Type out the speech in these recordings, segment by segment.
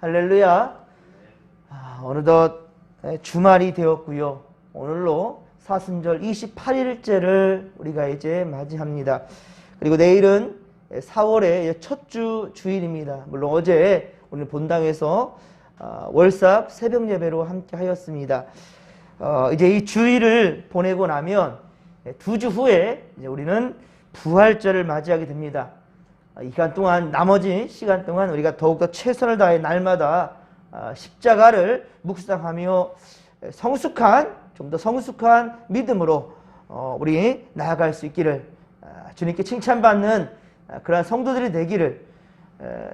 할렐루야. 어느덧 주말이 되었고요. 오늘로 사순절 28일째를 우리가 이제 맞이합니다. 그리고 내일은 4월의 첫 주일입니다. 물론 어제 오늘 본당에서 월삭 새벽 예배로 함께 하였습니다. 이제 이 주일을 보내고 나면 2주 후에 이제 우리는 부활절을 맞이하게 됩니다. 이 기간 동안, 나머지 시간 동안 우리가 더욱더 최선을 다해 날마다 십자가를 묵상하며 좀 더 성숙한 믿음으로 우리 나아갈 수 있기를, 주님께 칭찬받는 그러한 성도들이 되기를,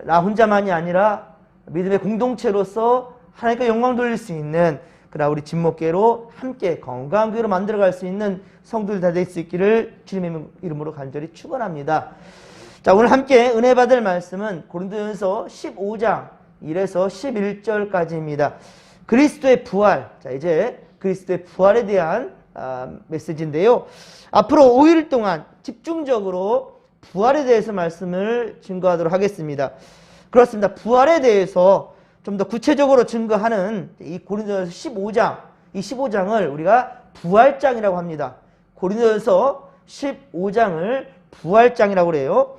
나 혼자만이 아니라 믿음의 공동체로서 하나님께 영광 돌릴 수 있는 그러나 우리 진목교회로 함께 건강한 교회로 만들어갈 수 있는 성도들 다 될 수 있기를 주님의 이름으로 간절히 축원합니다. 자, 오늘 함께 은혜 받을 말씀은 고린도전서 15장 1에서 11절까지입니다. 그리스도의 부활. 자, 이제 그리스도의 부활에 대한 메시지인데요. 앞으로 5일 동안 집중적으로 부활에 대해서 말씀을 증거하도록 하겠습니다. 그렇습니다. 부활에 대해서 좀 더 구체적으로 증거하는 이 고린도전서 15장, 이 15장을 우리가 부활장이라고 합니다. 고린도전서 15장을 부활장이라고 그래요.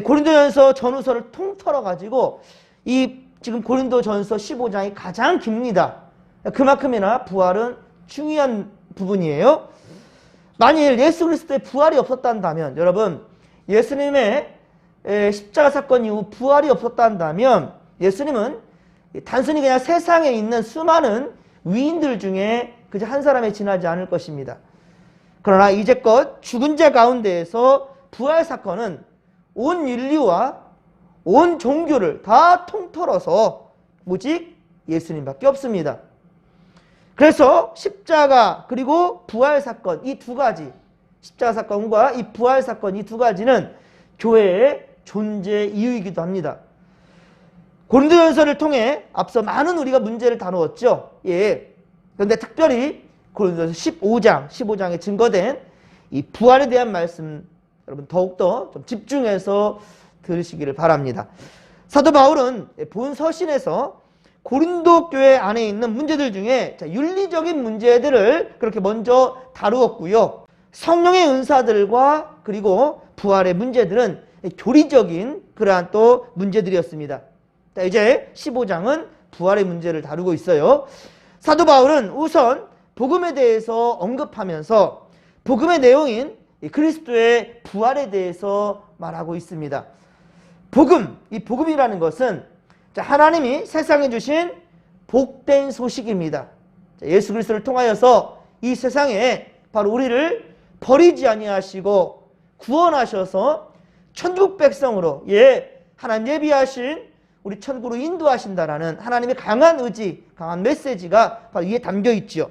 고린도전서 전후서를 통틀어 가지고 이 지금 고린도전서 15장이 가장 깁니다. 그만큼이나 부활은 중요한 부분이에요. 만일 예수 그리스도의 부활이 없었다면, 여러분, 예수님의 십자가 사건 이후 부활이 없었다면 예수님은 단순히 그냥 세상에 있는 수많은 위인들 중에 그저 한 사람에 지나지 않을 것입니다. 그러나 이제껏 죽은 자 가운데에서 부활 사건은 온 인류와 온 종교를 다 통틀어서 오직 예수님밖에 없습니다. 그래서 십자가 그리고 부활 사건, 이 두 가지, 십자가 사건과 이 부활 사건, 이 두 가지는 교회의 존재 이유이기도 합니다. 고린도전서를 통해 앞서 많은 우리가 문제를 다루었죠. 예. 그런데 특별히 고린도전서 15장에 증거된 이 부활에 대한 말씀, 여러분 더욱더 좀 집중해서 들으시기를 바랍니다. 사도 바울은 본 서신에서 고린도 교회 안에 있는 문제들 중에 윤리적인 문제들을 그렇게 먼저 다루었고요. 성령의 은사들과 그리고 부활의 문제들은 교리적인 그러한 또 문제들이었습니다. 자, 이제 15장은 부활의 문제를 다루고 있어요. 사도 바울은 우선 복음에 대해서 언급하면서 복음의 내용인 그리스도의 부활에 대해서 말하고 있습니다. 이 복음이라는 것은 하나님이 세상에 주신 복된 소식입니다. 예수 그리스도를 통하여서 이 세상에 바로 우리를 버리지 아니하시고 구원하셔서 천국 백성으로, 하나님 예비하신 우리 천국으로 인도하신다라는 하나님의 강한 의지, 강한 메시지가 바로 이에 담겨 있죠.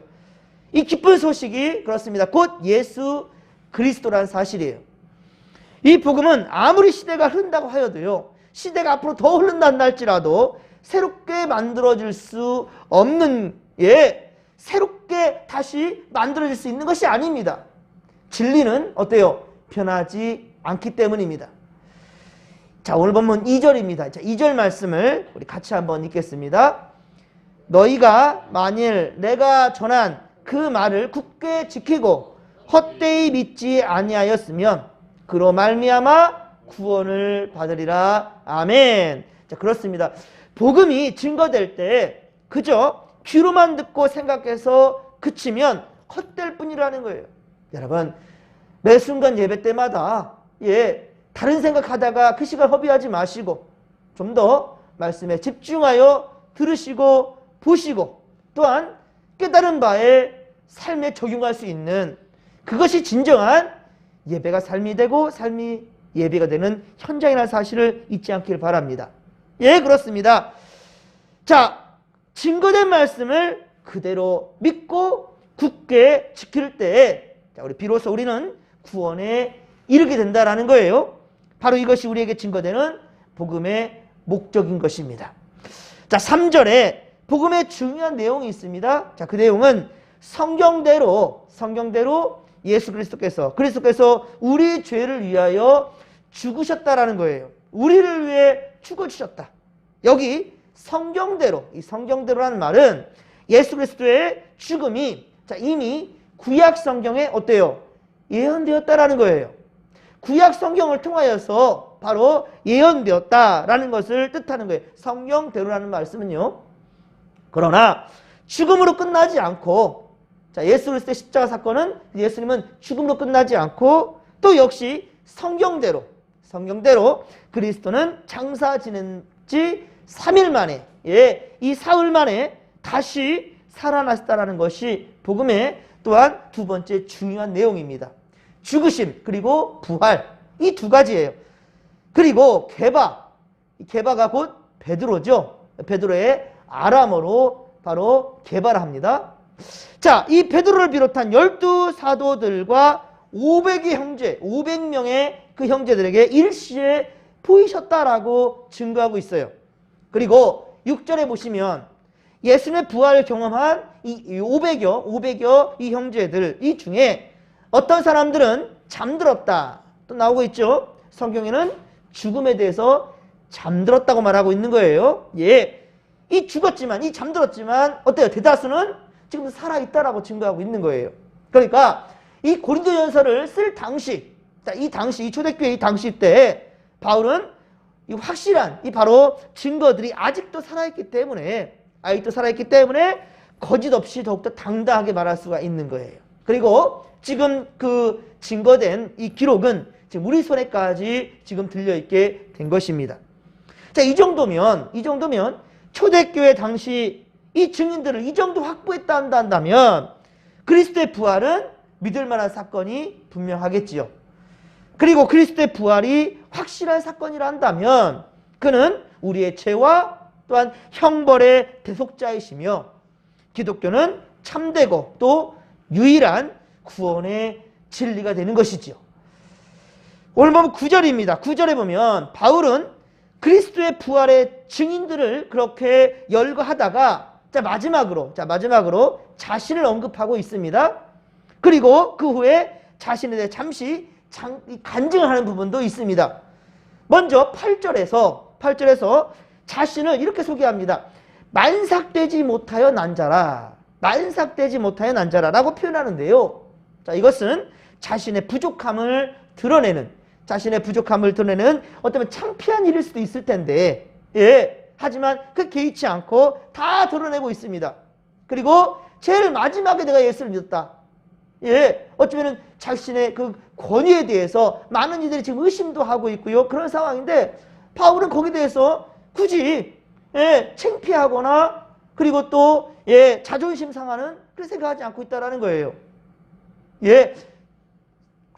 이 기쁜 소식이 그렇습니다. 곧 예수 그리스도라는 사실이에요. 이 복음은 아무리 시대가 흐른다고 하여도요, 시대가 앞으로 더 흐른다는 할지라도 새롭게 만들어질 수 없는, 새롭게 다시 만들어질 수 있는 것이 아닙니다. 진리는 어때요? 변하지 않기 때문입니다. 자, 오늘 본문 2절입니다. 자, 2절 말씀을 우리 같이 한번 읽겠습니다. 너희가 만일 내가 전한 그 말을 굳게 지키고 헛되이 믿지 아니하였으면 그로 말미암아 구원을 받으리라. 아멘. 자, 그렇습니다. 복음이 증거될 때 그저 귀로만 듣고 생각해서 그치면 헛될 뿐이라는 거예요. 여러분, 매 순간 예배 때마다 다른 생각하다가 그 시간 허비하지 마시고 좀 더 말씀에 집중하여 들으시고 보시고 또한 깨달은 바에 삶에 적용할 수 있는, 그것이 진정한 예배가 삶이 되고 삶이 예배가 되는 현장이라는 사실을 잊지 않기를 바랍니다. 그렇습니다. 자, 증거된 말씀을 그대로 믿고 굳게 지킬 때 우리 비로소 우리는 구원에 이르게 된다라는 거예요. 바로 이것이 우리에게 증거되는 복음의 목적인 것입니다. 자, 3절에 복음의 중요한 내용이 있습니다. 자, 그 내용은 성경대로 예수 그리스도께서 우리 죄를 위하여 죽으셨다라는 거예요. 우리를 위해 죽어주셨다. 여기 성경대로, 이 성경대로라는 말은 예수 그리스도의 죽음이 이미 구약 성경에 어때요? 예언되었다라는 거예요. 구약 성경을 통하여서 바로 예언되었다라는 것을 뜻하는 거예요. 성경대로라는 말씀은요. 그러나 죽음으로 끝나지 않고, 예수 그리스도의 십자가 사건은 예수님은 죽음으로 끝나지 않고 또 역시 성경대로 그리스도는 장사 지낸 지 3일 만에, 이 사흘 만에 다시 살아나셨다라는 것이 복음의 또한 두 번째 중요한 내용입니다. 죽으심 그리고 부활, 이 두 가지예요. 그리고 게바가 곧 베드로죠. 베드로의 아람어로 바로 게바라 합니다. 자, 이 베드로를 비롯한 12사도들과 500의 형제, 500명의 그 형제들에게 일시에 보이셨다라고 증거하고 있어요. 그리고 6절에 보시면 예수님의 부활을 경험한 이 500여 이 형제들, 이 중에 어떤 사람들은 잠들었다 또 나오고 있죠. 성경에는 죽음에 대해서 잠들었다고 말하고 있는 거예요. 이 죽었지만, 이 잠들었지만 어때요? 대다수는 지금 살아있다라고 증거하고 있는 거예요. 그러니까 이 고린도전서를 쓸 당시, 이 초대교회 이 당시 때 바울은 이 확실한 이 바로 증거들이 아직도 살아있기 때문에 거짓 없이 더욱더 당당하게 말할 수가 있는 거예요. 그리고 지금 그 증거된 이 기록은 지금 우리 손에까지 지금 들려있게 된 것입니다. 자, 이 정도면 초대교회 당시 이 증인들을 이 정도 확보했다 한다면 그리스도의 부활은 믿을 만한 사건이 분명하겠지요. 그리고 그리스도의 부활이 확실한 사건이라 한다면 그는 우리의 죄와 또한 형벌의 대속자이시며 기독교는 참되고 또 유일한 구원의 진리가 되는 것이지요. 오늘 보면 9절입니다. 9절에 보면 바울은 그리스도의 부활의 증인들을 그렇게 열거하다가 마지막으로 자신을 언급하고 있습니다. 그리고 그 후에 자신에 대해 잠시 간증을 하는 부분도 있습니다. 먼저 8절에서 자신을 이렇게 소개합니다. 만삭되지 못하여 난자라 라고 표현하는데요. 자, 이것은 자신의 부족함을 드러내는 어쩌면 창피한 일일 수도 있을 텐데, 하지만 그 개의치 않고 다 드러내고 있습니다. 그리고 제일 마지막에 내가 예수를 믿었다. 어쩌면 자신의 그 권위에 대해서 많은 이들이 지금 의심도 하고 있고요. 그런 상황인데 바울은 거기에 대해서 굳이 창피하거나 그리고 또 자존심 상하는 그런 생각하지 않고 있다라는 거예요.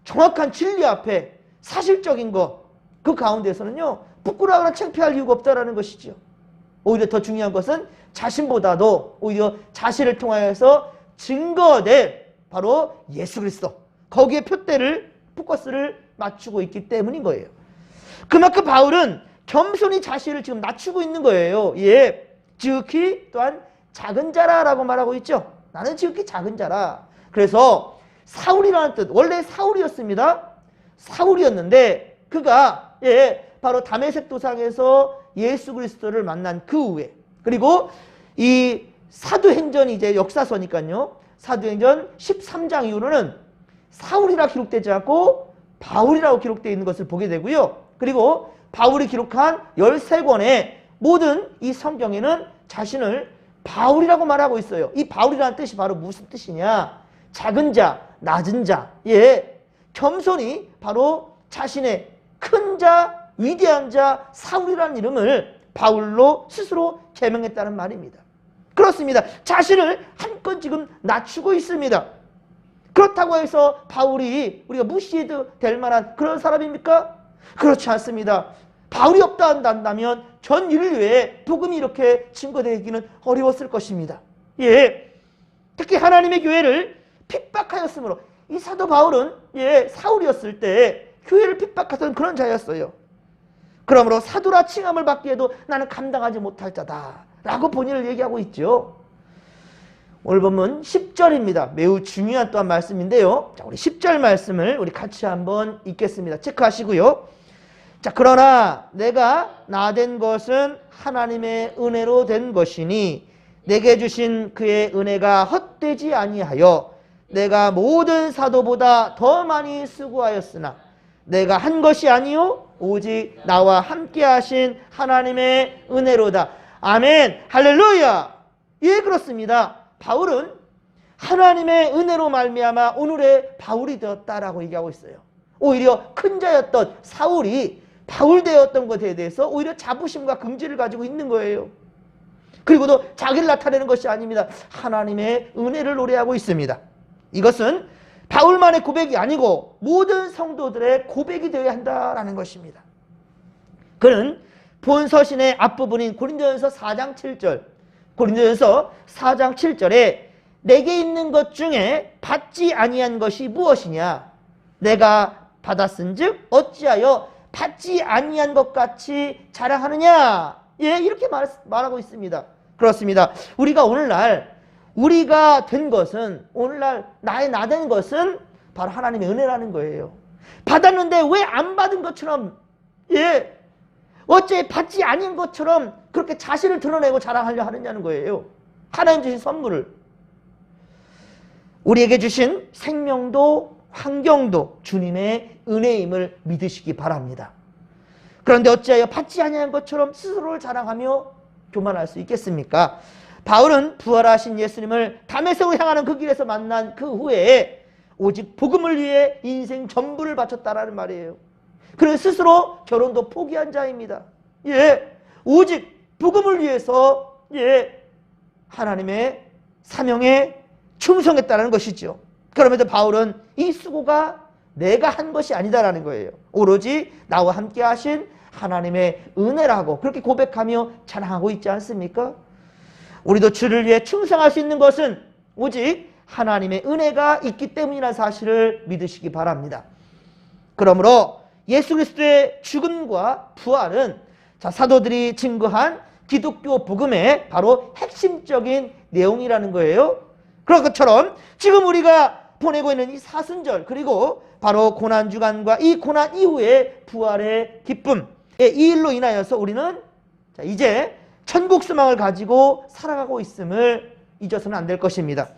정확한 진리 앞에 사실적인 그 가운데서는요, 부끄러워하거나 창피할 이유가 없다라는 것이죠. 오히려 더 중요한 것은 자신보다도 오히려 자신을 통하여서 증거될 바로 예수 그리스도, 거기에 포커스를 맞추고 있기 때문인 거예요. 그만큼 바울은 겸손히 자신을 지금 낮추고 있는 거예요. 지극히 또한 작은 자라라고 말하고 있죠. 나는 지극히 작은 자라. 그래서 사울이라는 뜻, 원래 사울이었는데 그가 바로 다메섹 도상에서 예수 그리스도를 만난 그 후에, 그리고 이 사도행전이 이제 역사서니까요. 사도행전 13장 이후로는 사울이라 기록되지 않고 바울이라고 기록되어 있는 것을 보게 되고요. 그리고 바울이 기록한 13권의 모든 이 성경에는 자신을 바울이라고 말하고 있어요. 이 바울이라는 뜻이 바로 무슨 뜻이냐? 작은 자, 낮은 자, 겸손히 바로 자신의 큰 자, 위대한 자, 사울이라는 이름을 바울로 스스로 개명했다는 말입니다. 그렇습니다. 자신을 한껏 지금 낮추고 있습니다. 그렇다고 해서 바울이 우리가 무시해도 될 만한 그런 사람입니까? 그렇지 않습니다. 바울이 없다 한다면 전 인류에 복음이 이렇게 증거되기는 어려웠을 것입니다. 특히 하나님의 교회를 핍박하였으므로, 이 사도 바울은 사울이었을 때 교회를 핍박하던 그런 자였어요. 그러므로 사도라 칭함을 받기에도 나는 감당하지 못할 자다 라고 본인을 얘기하고 있죠. 오늘 본문 10절입니다. 매우 중요한 또한 말씀인데요. 자, 우리 10절 말씀을 우리 같이 한번 읽겠습니다. 체크하시고요. 자, 그러나 내가 나된 것은 하나님의 은혜로 된 것이니 내게 주신 그의 은혜가 헛되지 아니하여 내가 모든 사도보다 더 많이 수고하였으나 내가 한 것이 아니요 오직 나와 함께 하신 하나님의 은혜로다. 아멘. 할렐루야. 예, 그렇습니다. 바울은 하나님의 은혜로 말미암아 오늘의 바울이 되었다라고 얘기하고 있어요. 오히려 큰 자였던 사울이 바울 되었던 것에 대해서 오히려 자부심과 긍지를 가지고 있는 거예요. 그리고도 자기를 나타내는 것이 아닙니다. 하나님의 은혜를 노래하고 있습니다. 이것은 바울만의 고백이 아니고 모든 성도들의 고백이 되어야 한다라는 것입니다. 그는 본 서신의 앞부분인 고린도전서 4장 7절, 고린도전서 4장 7절에 내게 있는 것 중에 받지 아니한 것이 무엇이냐? 내가 받았은즉 어찌하여 받지 아니한 것 같이 자랑하느냐? 예, 이렇게 말하고 있습니다. 그렇습니다. 우리가 오늘날 우리가 된 것은, 오늘날 나된 것은 바로 하나님의 은혜라는 거예요. 받았는데 왜 안 받은 것처럼, 예, 어째 받지 아니한 것처럼 그렇게 자신을 드러내고 자랑하려 하느냐는 거예요. 하나님 주신 선물을, 우리에게 주신 생명도 환경도 주님의 은혜임을 믿으시기 바랍니다. 그런데 어찌하여 받지 아니한 것처럼 스스로를 자랑하며 교만할 수 있겠습니까? 바울은 부활하신 예수님을 다메섹으로 향하는 그 길에서 만난 그 후에 오직 복음을 위해 인생 전부를 바쳤다라는 말이에요. 그는 스스로 결혼도 포기한 자입니다. 예, 오직 복음을 위해서, 예, 하나님의 사명에 충성했다는 것이죠. 그러면서 바울은 이 수고가 내가 한 것이 아니다라는 거예요. 오로지 나와 함께 하신 하나님의 은혜라고 그렇게 고백하며 자랑하고 있지 않습니까? 우리도 주를 위해 충성할 수 있는 것은 오직 하나님의 은혜가 있기 때문이라는 사실을 믿으시기 바랍니다. 그러므로 예수 그리스도의 죽음과 부활은 사도들이 증거한 기독교 복음의 바로 핵심적인 내용이라는 거예요. 그런 것처럼 지금 우리가 보내고 있는 이 사순절, 그리고 바로 고난주간과 이 고난 이후의 부활의 기쁨, 이 일로 인하여서 우리는 이제 천국 소망을 가지고 살아가고 있음을 잊어서는 안 될 것입니다.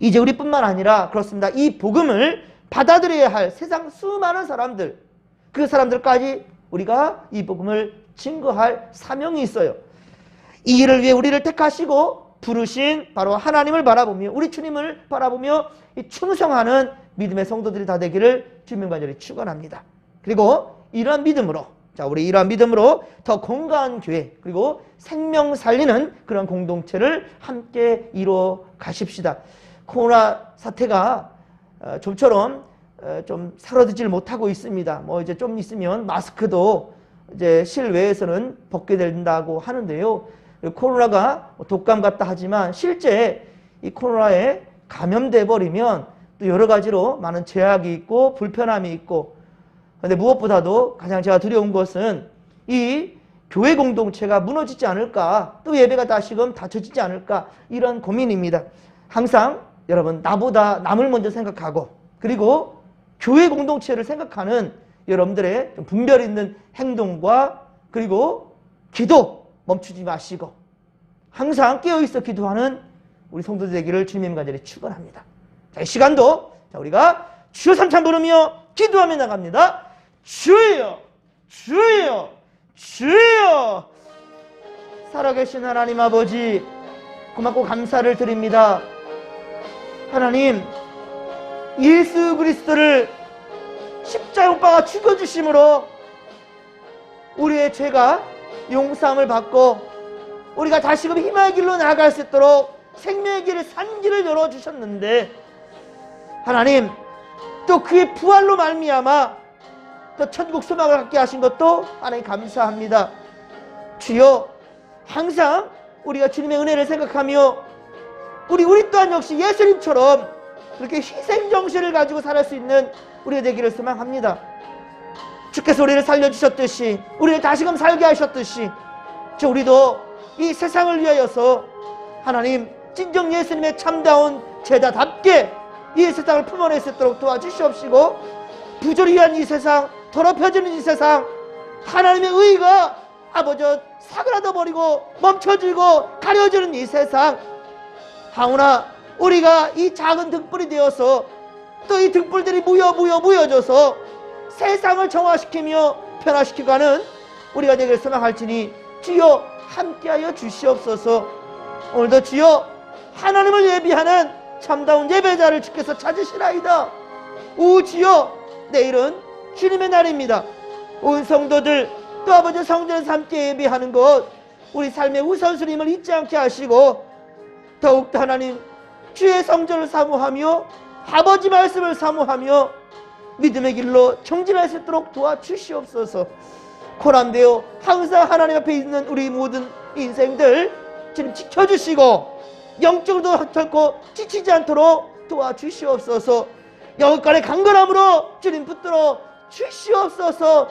이제 우리뿐만 아니라 그렇습니다. 이 복음을 받아들여야 할 세상 수많은 사람들, 그 사람들까지 우리가 이 복음을 증거할 사명이 있어요. 이 일을 위해 우리를 택하시고 부르신 바로 하나님을 바라보며, 우리 주님을 바라보며 충성하는 믿음의 성도들이 다 되기를 주님 간절히 축원합니다. 그리고 이러한 믿음으로, 우리 이러한 믿음으로 더 건강한 교회, 그리고 생명 살리는 그런 공동체를 함께 이루어 가십시다. 코로나 사태가 좀처럼 좀 사라지질 못하고 있습니다. 이제 좀 있으면 마스크도 이제 실외에서는 벗게 된다고 하는데요. 코로나가 독감 같다 하지만 실제 이 코로나에 감염돼 버리면 또 여러 가지로 많은 제약이 있고 불편함이 있고, 그런데 무엇보다도 가장 제가 두려운 것은 이 교회 공동체가 무너지지 않을까, 또 예배가 다시금 닫혀지지 않을까, 이런 고민입니다. 항상 여러분, 나보다 남을 먼저 생각하고, 그리고 교회 공동체를 생각하는 여러분들의 좀 분별 있는 행동과 그리고 기도 멈추지 마시고 항상 깨어있어 기도하는 우리 성도들 되기를 주님 간절히 축원합니다. 자, 이 시간도 우리가 주여 삼창 부르며 기도하며 나갑니다. 주여, 주여, 주여. 살아계신 하나님 아버지, 고맙고 감사를 드립니다. 하나님, 예수 그리스도를 십자가에 못 박아 죽여주심으로 우리의 죄가 용서함을 받고 우리가 다시금 희망의 길로 나아갈 수 있도록 생명의 길을, 산길을 열어주셨는데, 하나님, 또 그의 부활로 말미암아 또 천국 소망을 갖게 하신 것도 하나님 감사합니다. 주여, 항상 우리가 주님의 은혜를 생각하며 우리 또한 역시 예수님처럼 그렇게 희생정신을 가지고 살아갈 수 있는 우리가 되기를 소망합니다. 주께서 우리를 살려주셨듯이, 우리를 다시금 살게 하셨듯이, 우리도 이 세상을 위하여서 하나님 진정 예수님의 참다운 제자답게 이 세상을 품어낼 수 있도록 도와주시옵시고, 부조리 위한 이 세상, 더럽혀지는 이 세상, 하나님의 의가 아버지 사그라져 버리고 멈춰지고 가려지는 이 세상, 하오나 우리가 이 작은 등불이 되어서 또 이 등불들이 무여져서 세상을 정화시키며 변화시키가는 우리가 되길 소망할지니 주여 함께하여 주시옵소서. 오늘도 주여 하나님을 예비하는 참다운 예배자를 주께서 찾으시라이다. 오 주여, 내일은 주님의 날입니다. 온 성도들 또 아버지 성전에서 함께 예배하는 것, 우리 삶의 우선순위를 잊지 않게 하시고 더욱더 하나님 주의 성전을 사모하며 아버지 말씀을 사모하며 믿음의 길로 정진할 수 있도록 도와주시옵소서. 고난되어 항상 하나님 앞에 있는 우리 모든 인생들 주님 지켜주시고 영적으로도 결코 지치지 않도록 도와주시옵소서. 영혼간의 강건함으로 주님 붙들어 주시옵소서.